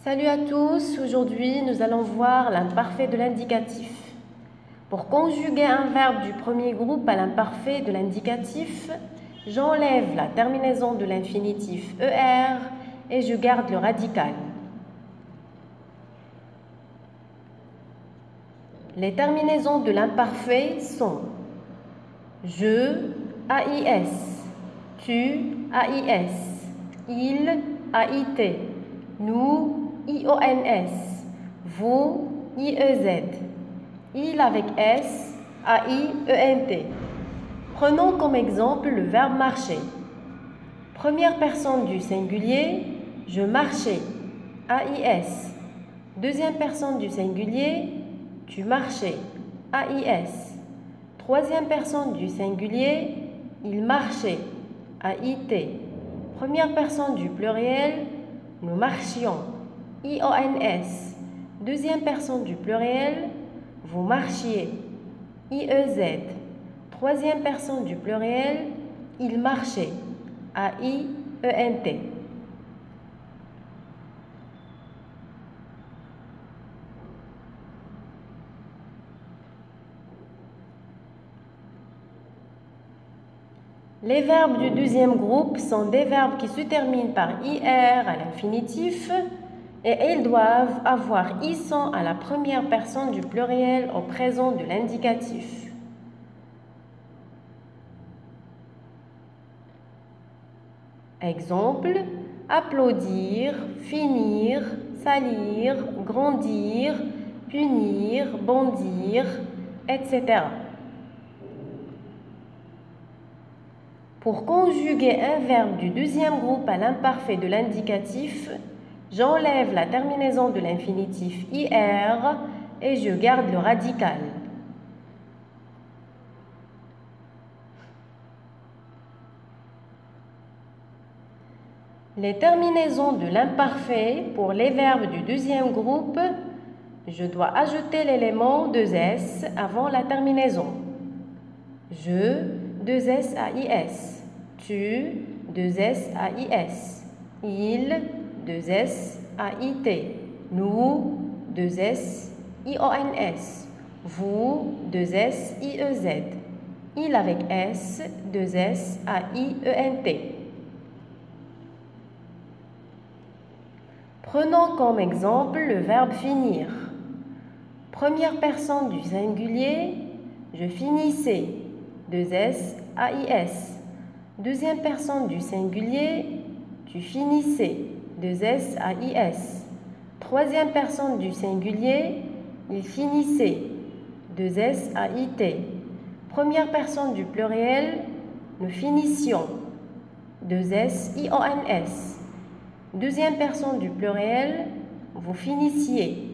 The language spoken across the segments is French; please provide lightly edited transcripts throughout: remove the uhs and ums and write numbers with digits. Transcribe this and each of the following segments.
Salut à tous, aujourd'hui nous allons voir l'imparfait de l'indicatif. Pour conjuguer un verbe du premier groupe à l'imparfait de l'indicatif, j'enlève la terminaison de l'infinitif ER et je garde le radical. Les terminaisons de l'imparfait sont je, AIS, tu, AIS, il, AIT, nous, IONS, vous, IEZ, il avec S, AIENT. Prenons comme exemple le verbe marcher. Première personne du singulier, je marchais, AIS. Deuxième personne du singulier, tu marchais, AIS. Troisième personne du singulier, il marchait, AIT. Première personne du pluriel, nous marchions, IONS. Deuxième personne du pluriel, vous marchiez, IEZ. Troisième personne du pluriel, il marchait, AIENT. Les verbes du deuxième groupe sont des verbes qui se terminent par IR à l'infinitif et ils doivent avoir ISON à la première personne du pluriel au présent de l'indicatif. Exemple, applaudir, finir, salir, grandir, punir, bondir, etc. Pour conjuguer un verbe du deuxième groupe à l'imparfait de l'indicatif, j'enlève la terminaison de l'infinitif IR et je garde le radical. Les terminaisons de l'imparfait pour les verbes du deuxième groupe, je dois ajouter l'élément 2S avant la terminaison. Je, 2S AIS, tu, 2S AIS, il, 2S AIT, nous, 2S IONS, vous, 2S IEZ, il avec S, 2S AIENT. Prenons comme exemple le verbe finir. Première personne du singulier, je finissais, 2S AIS. Deuxième personne du singulier, tu finissais, 2S AIS. Troisième personne du singulier, il finissait, 2S AIT. Première personne du pluriel, nous finissions, 2S IONS. Deuxième personne du pluriel, vous finissiez,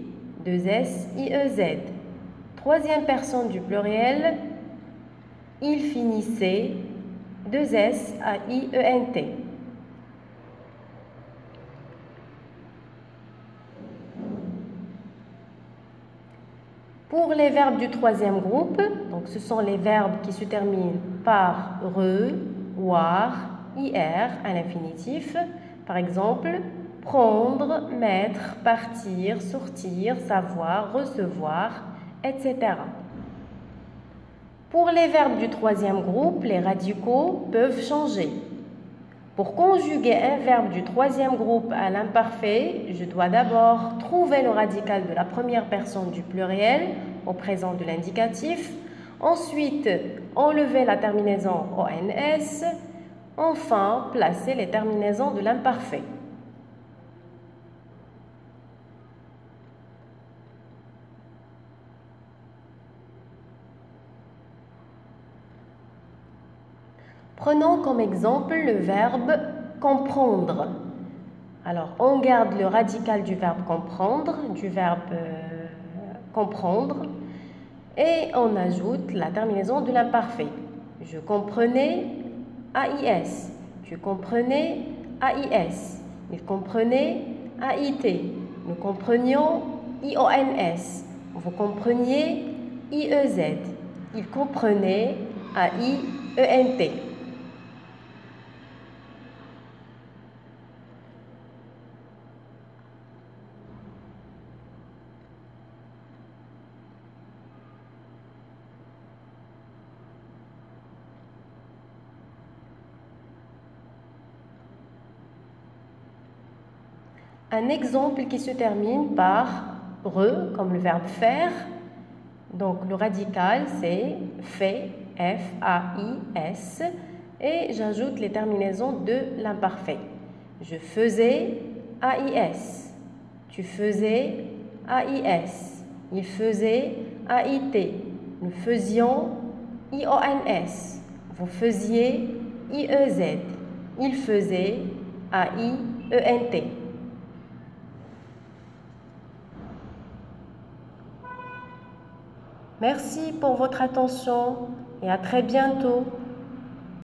2S IEZ. Troisième personne du pluriel, il finissait, 2S AIENT. Pour les verbes du troisième groupe, donc ce sont les verbes qui se terminent par re, war, ir à l'infinitif. Par exemple, prendre, mettre, partir, sortir, savoir, recevoir, etc. Pour les verbes du troisième groupe, les radicaux peuvent changer. Pour conjuguer un verbe du troisième groupe à l'imparfait, je dois d'abord trouver le radical de la première personne du pluriel au présent de l'indicatif, ensuite enlever la terminaison ONS, enfin placer les terminaisons de l'imparfait. Prenons comme exemple le verbe comprendre. Alors, on garde le radical du verbe comprendre, comprendre, et on ajoute la terminaison de l'imparfait. Je comprenais AIS, tu comprenais AIS, il comprenait AIT, nous comprenions IONS, vous compreniez IEZ, il comprenait AIENT. Un exemple qui se termine par re, comme le verbe faire. Donc, le radical, c'est fait, F-A-I-S. Et j'ajoute les terminaisons de l'imparfait. Je faisais, A-I-S. Tu faisais, A-I-S. Il faisait, A-I-T. Nous faisions, I-O-N-S. Vous faisiez, I-E-Z. Il faisait, A-I-E-N-T. Merci pour votre attention et à très bientôt.